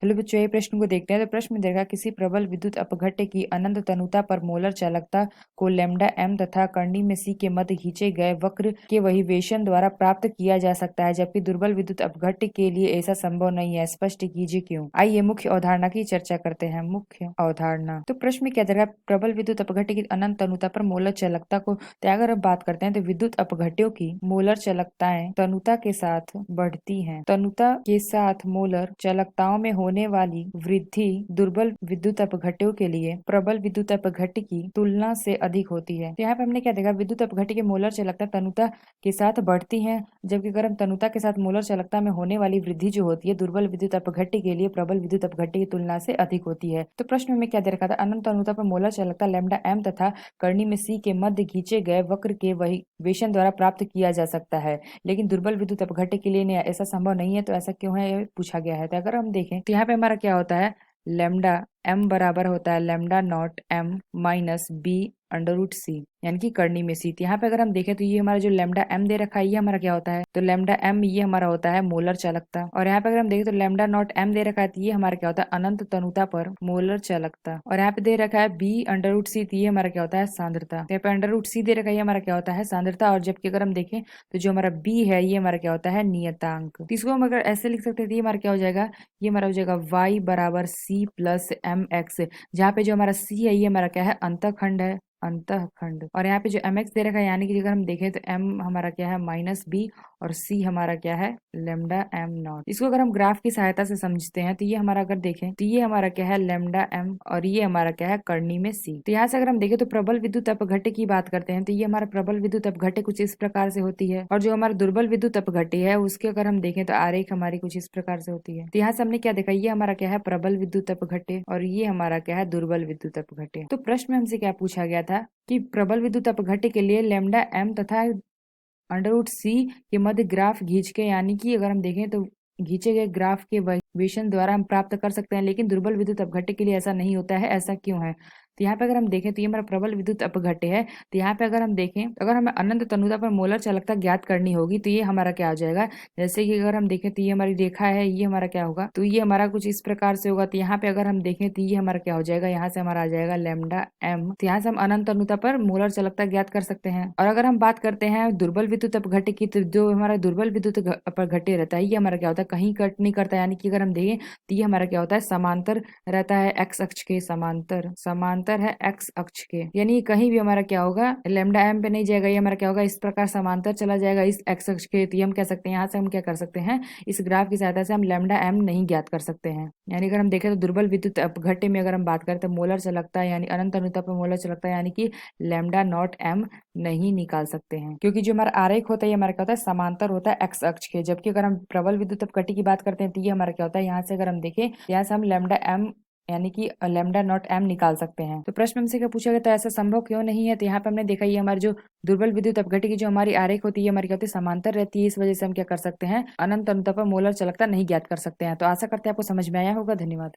चलो बच्चों ये प्रश्न को देखते हैं। तो प्रश्न में देखा किसी प्रबल विद्युत अपघट्य की अनंत तनुता पर मोलर चालकता को लैम्डा एम तथा कर्णी में सी के मध्य खींचे गए वक्र के वहीवेशन द्वारा प्राप्त किया जा सकता है, जबकि दुर्बल विद्युत अपघट्य के लिए ऐसा संभव नहीं है। स्पष्ट कीजिए क्यों। आइए मुख्य अवधारणा की चर्चा करते हैं। मुख्य अवधारणा। तो प्रश्न में क्या देखा, प्रबल विद्युत अपघट्य की अनंत तनुता पर मोलर चालकता को अगर अब बात करते हैं तो विद्युत अपघट्यों की मोलर चालकताएं तनुता के साथ बढ़ती हैं। तनुता के साथ मोलर चालकताओं में होने वाली वृद्धि दुर्बल विद्युत अपघट्यों के लिए प्रबल विद्युत अपघट्य की तुलना से अधिक होती है। तो यहाँ पे हमने क्या देखा, विद्युत अपघट्य की मोलर चालकता तनुता के साथ बढ़ती है, जबकि अगर हम तनुता के साथ मोलर चालकता में होने वाली वृद्धि जो होती है दुर्बल विद्युत अपघट्य के लिए प्रबल विद्युत अपघट्य की तुलना से अधिक होती है। तो प्रश्न में क्या दे रखा था, अनंत तनुता पर मोलर चालकता लैम्डा एम तथा कर्णी में सी के मध्य खींचे गए वक्र के वहीवेशन द्वारा प्राप्त किया जा सकता है, लेकिन दुर्बल विद्युत अपघट्य के लिए ऐसा संभव नहीं है। तो ऐसा क्यों है, ये पूछा गया है। तो अगर हम देखें तो यहाँ पे हमारा क्या होता है, लैम्डा एम बराबर होता है lambda naught M minus B under root C, यानी कि कर्णी में सी। यहाँ पे अगर हम देखें तो ये हमारा जो लैम्डा एम दे रखा है ये हमारा क्या होता है, तो लैम्डा एम ये हमारा होता है मोलर चालकता। और यहाँ पे अगर हम देखें तो लैम्डा नॉट एम दे रखा है तो ये हमारा क्या होता है, अनंत तनुता पर मोलर चालकता। और यहाँ पे दे रखा है बी अंडर रूट सी, तो ये हमारा क्या होता है, सांद्रता। यहाँ पे अंडर रूट सी दे रखा है ये हमारा क्या होता है, सांद्रता। और जबकि अगर हम देखें तो जो हमारा बी है ये हमारा क्या होता है, नियतांक। तो इसको हम अगर ऐसे लिख सकते हैं तो ये हमारा क्या हो जाएगा, ये हमारा हो जाएगा y बराबर सी प्लस एम एक्स, जहाँ पे जो हमारा c है ये हमारा क्या है, अंतःखंड है, अंतःखंड। और यहाँ पे जो एम एक्स दे रखा है यानी कि अगर हम देखें तो एम हमारा क्या है माइनस बी और सी हमारा क्या है लेमडा एम नॉट। इसको अगर हम ग्राफ की सहायता से समझते हैं तो ये हमारा अगर देखें तो ये हमारा क्या है लेमडा एम और ये हमारा क्या है कर्णी में सी। तो यहाँ से अगर हम देखें तो प्रबल विद्युत अपघट्य की बात करते हैं तो ये हमारा प्रबल विद्युत अपघट्य कुछ इस प्रकार से होती है, और जो हमारा दुर्बल विद्युत अपघट्य है उसके अगर हम देखें तो आरेख हमारी कुछ इस प्रकार से होती है। तो यहाँ से हमने क्या देखा, ये हमारा क्या है प्रबल विद्युत अपघट्य और ये हमारा क्या है दुर्बल विद्युत अपघट्य। तो प्रश्न में हमसे क्या पूछा गया था कि प्रबल विद्युत अपघट्य के लिए लैम्डा एम तथा अंडर रूट सी के मध्य ग्राफ खींच के, यानी कि अगर हम देखें तो खींचे गए ग्राफ के वहीवेशन द्वारा हम प्राप्त कर सकते हैं, लेकिन दुर्बल विद्युत अपघट्य के लिए ऐसा नहीं होता है। ऐसा क्यों है, तो यहाँ पे अगर हम देखें तो ये हमारा प्रबल विद्युत अपघट्य है। तो यहाँ पे अगर हम देखें, अगर हमें अनंत तनुता पर मोलर चालकता ज्ञात करनी होगी तो ये हमारा क्या हो जाएगा, जैसे कि अगर हम देखें तो ये हमारी रेखा है, ये हमारा क्या होगा, तो ये हमारा कुछ इस प्रकार से होगा। तो यहाँ पे अगर हम देखें तो ये हमारा क्या हो जाएगा, यहाँ से हमारा आ जाएगा लेमडा एम। तो यहाँ से हम अनंत तनुता पर मोलर चालकता ज्ञात कर सकते हैं। और अगर हम बात करते हैं दुर्बल विद्युत अपघट्य की, तो जो हमारा दुर्बल विद्युत अपघट्य रहता है ये हमारा क्या होता है, कहीं कट नहीं करता, यानी कि अगर हम देखें तो ये हमारा क्या होता है, समांतर रहता है एक्स अक्ष के, समांतर समांतर है एक्स अक्ष के, यानी कहीं भी हमारा क्या होगा लेमडा एम पे नहीं जाएगा, ये हमारा क्या होगा इस प्रकार समांतर चला जाएगा इस एक्स अक्ष के। तो ये हम कह सकते हैं, यहाँ से हम क्या कर सकते हैं, इस ग्राफ की सहायता से हम लेमडा एम नहीं ज्ञात कर सकते हैं। यानी अगर हम देखें तो दुर्बल विद्युत अपघट्य में अगर हम बात करें तो मोलर चालकता यानी अनंत अनुता पर मोलर चालकता यानी कि लेमडा नॉट एम नहीं निकाल सकते हैं, क्योंकि जो हमारा आरेख होता है ये हमारा क्या होता है, समांतर होता है एक्स अक्ष के। जबकि अगर हम प्रबल विद्युत अपघट्य की बात करते हैं तो ये हमारा क्या होता है, यहाँ से अगर हम देखें यहाँ से हम लेमडा एम यानी कि लेमडा नॉट एम निकाल सकते हैं। तो प्रश्न में हमसे क्या पूछा गया था, ऐसा संभव क्यों नहीं है। तो यहाँ पे हमने देखा ये हमारी जो दुर्बल विद्युत अपघट्य की जो हमारी आरेख होती है हमारी क्या होती है, समांतर रहती है। इस वजह से हम क्या कर सकते हैं, अनंत अनुता पर मोलर चालकता नहीं ज्ञात कर सकते हैं। तो आशा करते हैं आपको समझ में आया होगा। धन्यवाद।